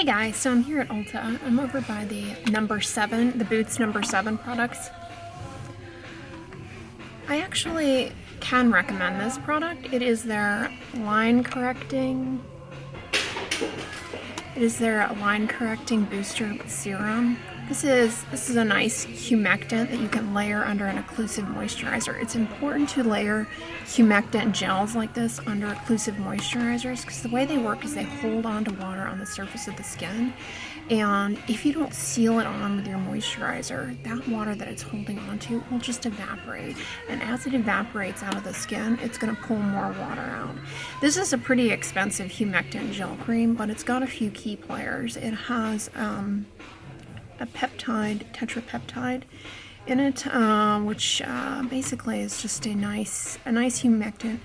Hey guys, so I'm here at Ulta. I'm over by the #7, the Boots #7 products. I actually can recommend this product. It is their line correcting booster serum. This is a nice humectant that you can layer under an occlusive moisturizer. It's important to layer humectant gels like this under occlusive moisturizers because the way they work is they hold on to water on the surface of the skin, and if you don't seal it on with your moisturizer, that water that it's holding on to will just evaporate, and as it evaporates out of the skin, it's going to pull more water out. This is a pretty expensive humectant gel cream, but it's got a few key players. It has a tetrapeptide in it, which basically is just a nice humectant.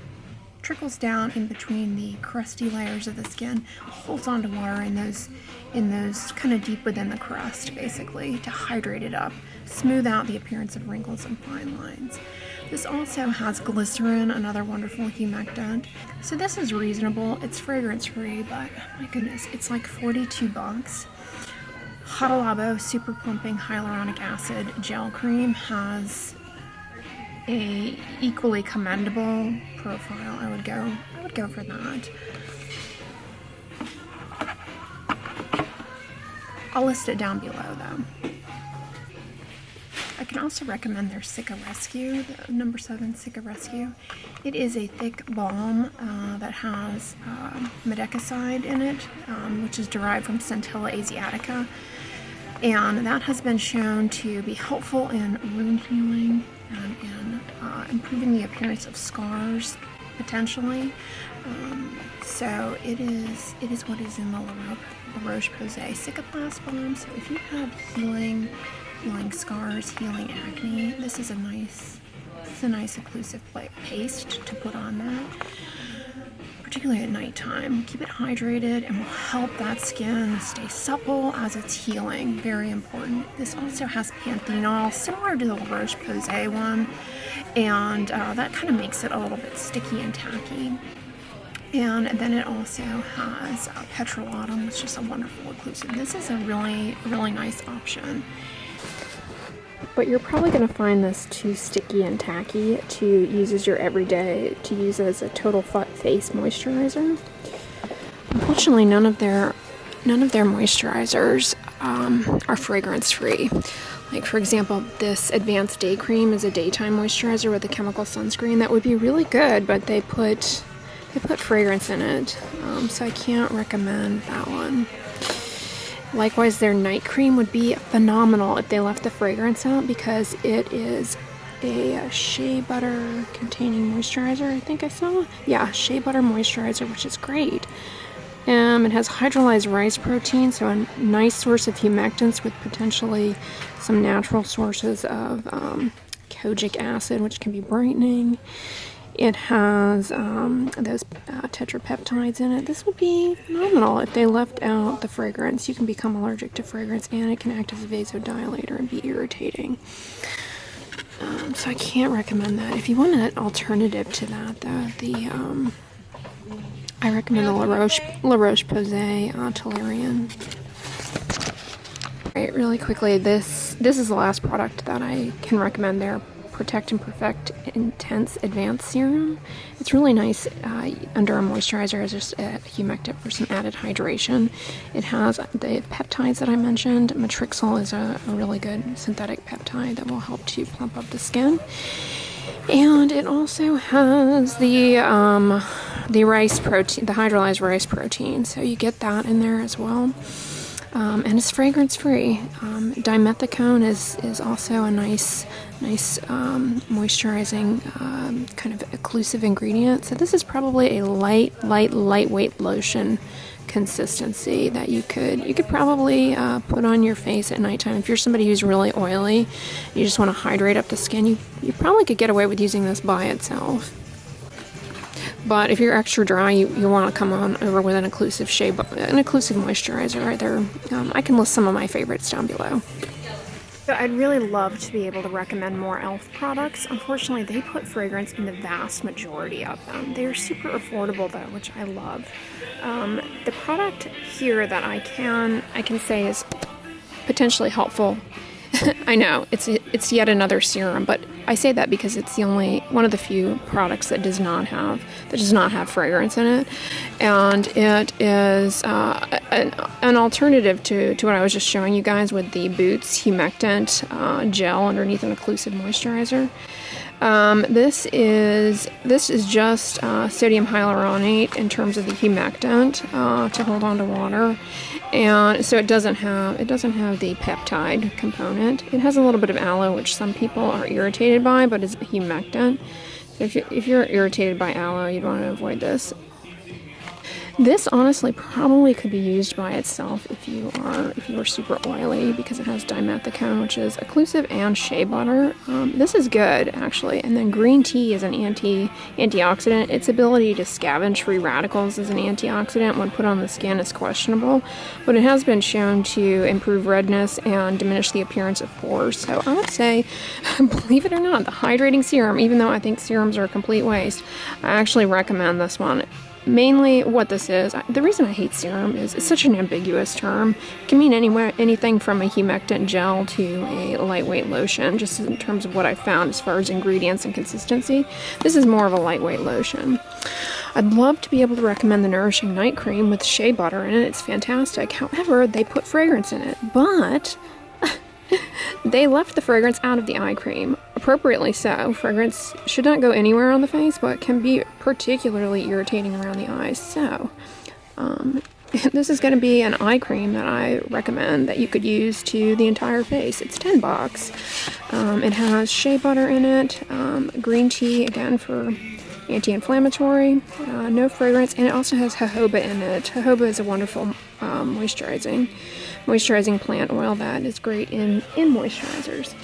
Trickles down in between the crusty layers of the skin, holds onto water in those kind of deep within the crust, basically, to hydrate it up, smooth out the appearance of wrinkles and fine lines. This also has glycerin, another wonderful humectant. So this is reasonable. It's fragrance free, but my goodness, it's like $42. Hada Labo Super Plumping Hyaluronic Acid Gel Cream has a equally commendable profile. I would go for that. I'll list it down below though. I can also recommend their Cica Rescue, the #7 Cica Rescue. It is a thick balm that has medicaside in it, which is derived from Centella asiatica, and that has been shown to be helpful in wound healing and in improving the appearance of scars, potentially. So it is what is in the La Roche-Posay Cicaplast balm. So if you have healing scars, healing acne, this is a nice occlusive paste to put on that, particularly at nighttime. Keep it hydrated and will help that skin stay supple as it's healing. Very important. This also has panthenol, similar to the La Roche-Posay one, and that kind of makes it a little bit sticky and tacky. And then it also has petrolatum, which is a wonderful occlusive. This is a really nice option. But you're probably going to find this too sticky and tacky to use as your everyday, to use as a total face moisturizer. Unfortunately, none of their moisturizers are fragrance free. Like, for example, this Advanced Day Cream is a daytime moisturizer with a chemical sunscreen. That would be really good, but they put fragrance in it, so I can't recommend that one. Likewise, their night cream would be phenomenal if they left the fragrance out, because it is a shea butter containing moisturizer, I think I saw. Yeah, shea butter moisturizer, which is great. It has hydrolyzed rice protein, so a nice source of humectants with potentially some natural sources of kojic acid, which can be brightening. It has those tetrapeptides in it. This would be phenomenal if they left out the fragrance. You can become allergic to fragrance, and it can act as a vasodilator and be irritating. So I can't recommend that. If you want an alternative to that, though, I recommend the La Roche-Posay Tolerian. Right, really quickly, this is the last product that I can recommend there. Protect and Perfect Intense Advanced Serum. It's really nice under a moisturizer as just a humectant for some added hydration. It has the peptides that I mentioned. Matrixyl is a really good synthetic peptide that will help to plump up the skin. And it also has the rice protein, the hydrolyzed rice protein. So you get that in there as well. And it's fragrance free. Dimethicone is also a nice moisturizing kind of occlusive ingredient. So this is probably a lightweight lotion consistency that you could probably put on your face at nighttime. If you're somebody who's really oily, you just want to hydrate up the skin, you probably could get away with using this by itself. But if you're extra dry, you want to come on over with an occlusive moisturizer right there. I can list some of my favorites down below. So I'd really love to be able to recommend more e.l.f. products. Unfortunately, they put fragrance in the vast majority of them. They're super affordable though, which I love. the product here that I can say is potentially helpful. I know it's yet another serum, but I say that because it's the only one of the few products that does not have fragrance in it, and it is an alternative to what I was just showing you guys with the Boots Humectant gel underneath an occlusive moisturizer. This is just sodium hyaluronate in terms of the humectant to hold on to water, and so it doesn't have the peptide component. It has a little bit of aloe, which some people are irritated by, but it's humectant. So if you're irritated by aloe, you'd want to avoid this. This honestly probably could be used by itself if you are super oily, because it has dimethicone, which is occlusive, and shea butter. This is good actually. And then green tea is an antioxidant. Its ability to scavenge free radicals as an antioxidant when put on the skin is questionable, but it has been shown to improve redness and diminish the appearance of pores. So I would say, believe it or not, the hydrating serum, even though I think serums are a complete waste, I actually recommend this one. Mainly what this is, the reason I hate serum is it's such an ambiguous term. It can mean anything from a humectant gel to a lightweight lotion, just in terms of what I found as far as ingredients and consistency. This is more of a lightweight lotion. I'd love to be able to recommend the Nourishing Night Cream with shea butter in it. It's fantastic. However, they put fragrance in it, but they left the fragrance out of the eye cream. Appropriately so. Fragrance should not go anywhere on the face, but can be particularly irritating around the eyes. So, this is going to be an eye cream that I recommend that you could use to the entire face. It's $10. It has shea butter in it, green tea, again for anti-inflammatory, no fragrance, and it also has jojoba in it. Jojoba is a wonderful moisturizing plant oil that is great in moisturizers.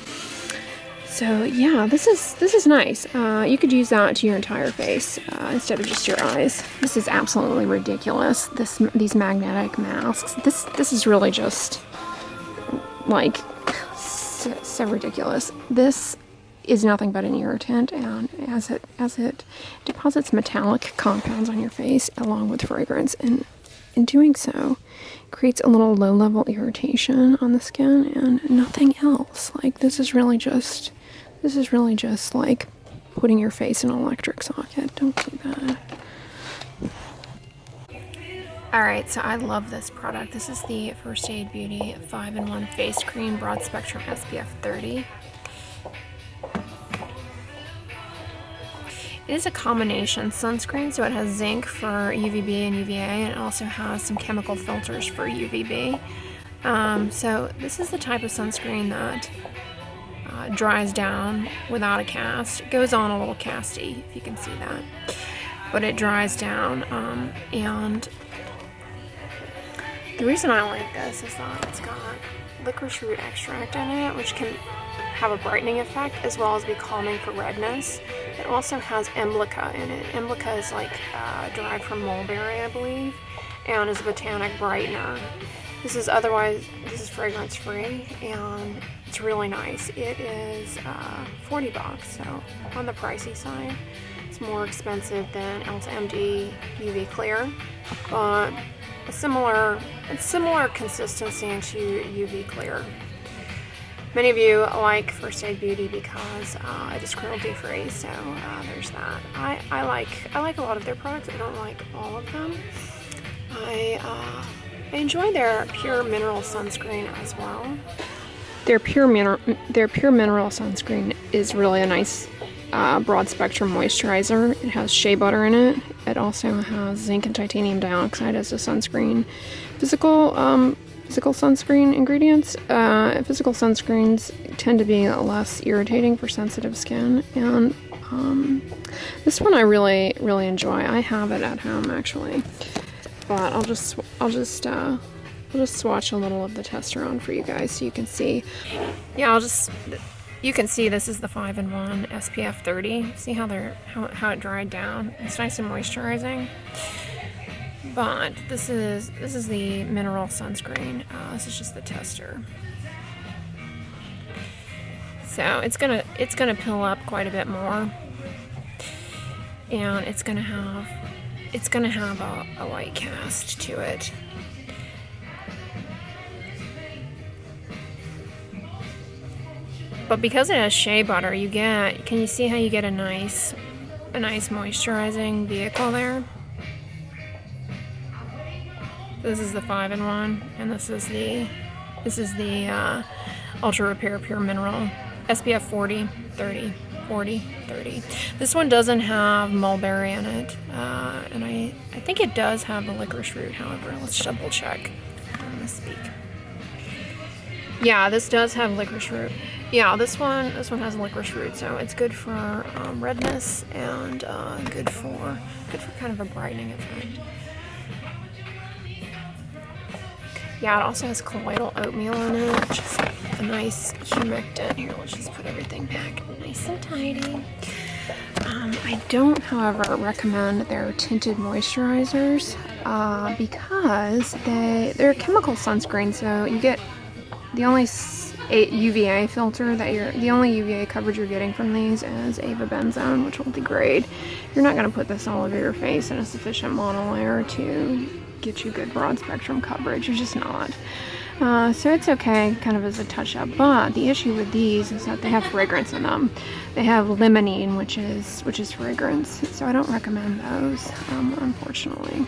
So yeah, this is nice. You could use that to your entire face instead of just your eyes. This is absolutely ridiculous. These magnetic masks. This is really just like so ridiculous. This is nothing but an irritant, and as it deposits metallic compounds on your face along with fragrance, and in doing so creates a little low-level irritation on the skin and nothing else. Like this is really just like putting your face in an electric socket. Don't do that. Alright, so I love this product. This is the First Aid Beauty 5-in-1 Face Cream Broad Spectrum SPF 30. It is a combination sunscreen, so it has zinc for UVB and UVA, and it also has some chemical filters for UVB. So this is the type of sunscreen that dries down without a cast. It goes on a little casty, if you can see that. But it dries down, and the reason I like this is that it's got licorice root extract in it, which can have a brightening effect as well as be calming for redness. It also has emblica in it. Emblica is like derived from mulberry, I believe, and is a botanic brightener. This is fragrance free, and it's really nice. It is $40, so on the pricey side. It's more expensive than Ulta MD UV Clear, but it's similar consistency to UV Clear. Many of you like First Aid Beauty because it is cruelty free, so there's that. I like a lot of their products. I don't like all of them. I enjoy their Pure Mineral Sunscreen as well. Their Pure Mineral Sunscreen is really a nice broad spectrum moisturizer. It has shea butter in it. It also has zinc and titanium dioxide as a sunscreen. Physical sunscreen ingredients. Physical sunscreens tend to be less irritating for sensitive skin, and this one I really enjoy. I have it at home actually, but I'll just swatch a little of the tester on for you guys so you can see. Yeah, you can see this is the 5-in-1 SPF 30. See how it dried down? It's nice and moisturizing. But this is the mineral sunscreen. This is just the tester. So it's gonna pill up quite a bit more, and it's gonna have it's gonna have a white cast to it. But because it has shea butter, you get, can you see how you get a nice moisturizing vehicle there? This is the 5-in-1, and this is the Ultra Repair Pure Mineral SPF 40, 30, 40, 30. This one doesn't have mulberry in it, and I think it does have the licorice root. However, let's double check. I'm gonna speak. Yeah, this does have licorice root. Yeah, this one has licorice root, so it's good for redness and good for kind of a brightening effect. Yeah, it also has colloidal oatmeal in it, which is a nice humectant. Here, let's just put everything back nice and tidy. I don't, however, recommend their tinted moisturizers because they're a chemical sunscreen, so you get the only UVA filter the only UVA coverage you're getting from these is avobenzone, which will degrade. You're not going to put this all over your face in a sufficient monolayer to get you good broad spectrum coverage. You're just not. So it's okay, kind of as a touch up. But the issue with these is that they have fragrance in them. They have limonene, which is fragrance. So I don't recommend those, unfortunately.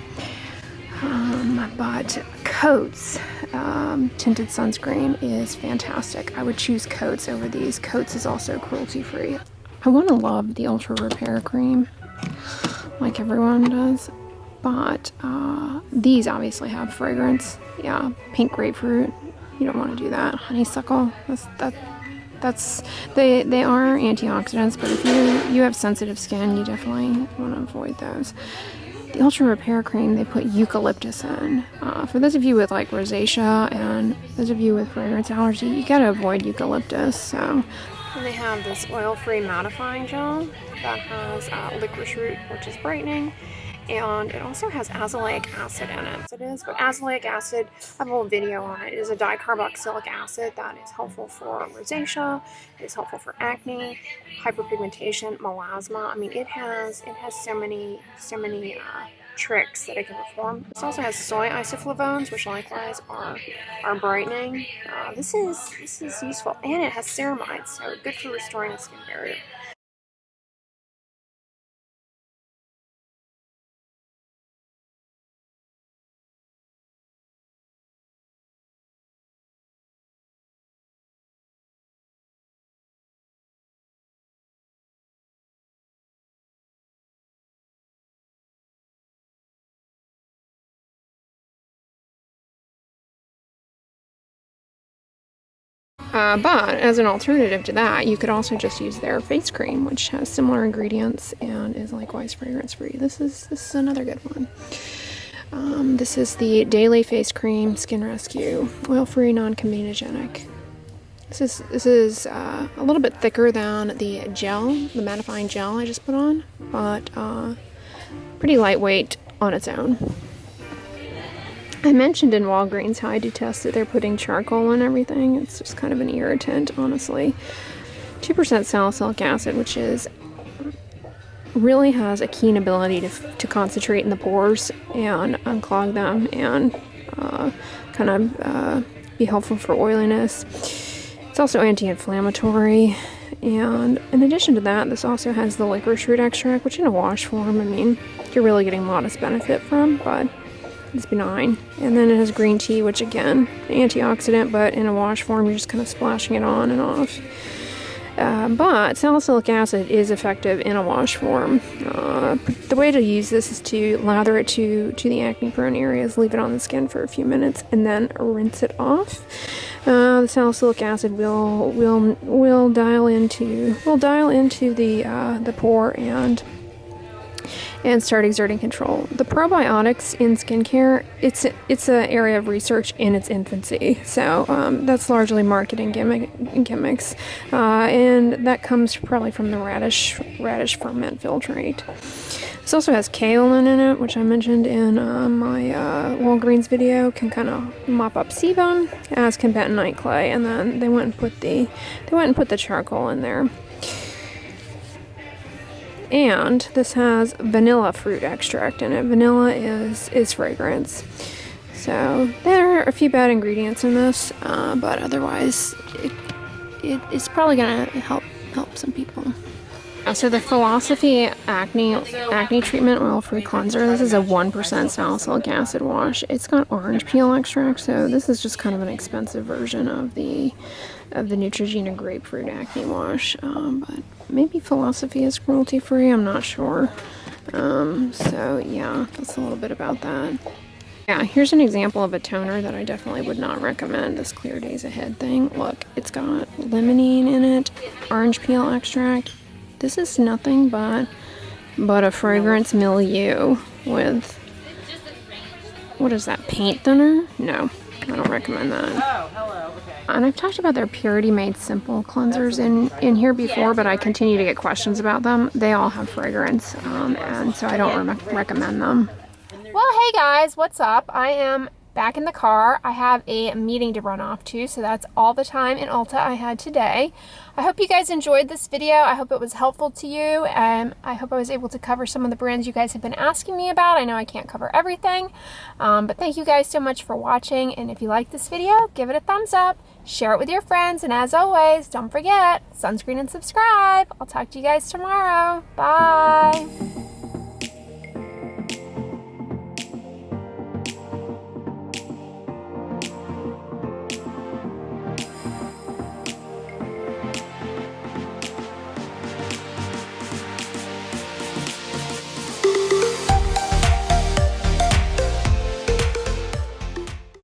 But Coats tinted sunscreen is fantastic. I would choose Coats over these. Coats is also cruelty free. I want to love the Ultra Repair Cream, like everyone does. But these obviously have fragrance. Yeah, pink grapefruit. You don't want to do that. Honeysuckle. They are antioxidants, but if you have sensitive skin, you definitely want to avoid those. The Ultra Repair Cream, they put eucalyptus in. For those of you with like rosacea and those of you with fragrance allergy, you gotta avoid eucalyptus. So, and they have this oil-free mattifying gel that has licorice root, which is brightening. And it also has azelaic acid in it. It is, but azelaic acid, I have a whole video on it. It is a dicarboxylic acid that is helpful for rosacea. It is helpful for acne, hyperpigmentation, melasma. I mean, it has so many tricks that it can perform. This also has soy isoflavones, which likewise are brightening. This is useful, and it has ceramides, so good for restoring the skin barrier. But as an alternative to that, you could also just use their face cream, which has similar ingredients and is likewise fragrance free. This is another good one. This is the Daily Face Cream Skin Rescue, oil-free, non-comedogenic. This is a little bit thicker than the gel, the mattifying gel I just put on, but pretty lightweight on its own. I mentioned in Walgreens how I detest that they're putting charcoal in everything. It's just kind of an irritant, honestly. 2% salicylic acid, which really has a keen ability to concentrate in the pores and unclog them and kind of be helpful for oiliness. It's also anti-inflammatory. And in addition to that, this also has the licorice root extract, which in a wash form, I mean, you're really getting modest benefit from, but it's benign. And then it has green tea, which again, antioxidant, but in a wash form, you're just kind of splashing it on and off. But salicylic acid is effective in a wash form. The way to use this is to lather it to the acne-prone areas, leave it on the skin for a few minutes, and then rinse it off. The salicylic acid will dial into the pore and start exerting control. The probiotics in skincare, it's an area of research in its infancy, so that's largely marketing gimmicks, and that comes probably from the radish ferment filtrate. This also has kaolin in it, which I mentioned in my Walgreens video. Can kind of mop up sebum, as can bentonite clay, and then they went and put the charcoal in there. And this has vanilla fruit extract in it. Vanilla is fragrance. So there are a few bad ingredients in this, but otherwise it is probably gonna help some people. So the Philosophy Acne Treatment Oil-Free Cleanser, this is a 1% salicylic acid wash. It's got orange peel extract, so this is just kind of an expensive version of the Neutrogena Grapefruit Acne Wash. But maybe Philosophy is cruelty-free, I'm not sure. So yeah, that's a little bit about that. Yeah, here's an example of a toner that I definitely would not recommend, this Clear Days Ahead thing. Look, it's got limonene in it, orange peel extract. This is nothing but a fragrance milieu with, what is that, paint thinner? No, I don't recommend that. Oh, hello, okay. And I've talked about their Purity Made Simple cleansers in here before, but I continue to get questions about them. They all have fragrance, and so I don't recommend them. Well, hey guys, what's up? I am back in the car. I have a meeting to run off to, so that's all the time in Ulta I had today. I hope you guys enjoyed this video. I hope it was helpful to you, and I hope I was able to cover some of the brands you guys have been asking me about. I know I can't cover everything, but thank you guys so much for watching, and if you like this video, give it a thumbs up, share it with your friends, and as always, don't forget, sunscreen and subscribe. I'll talk to you guys tomorrow. Bye!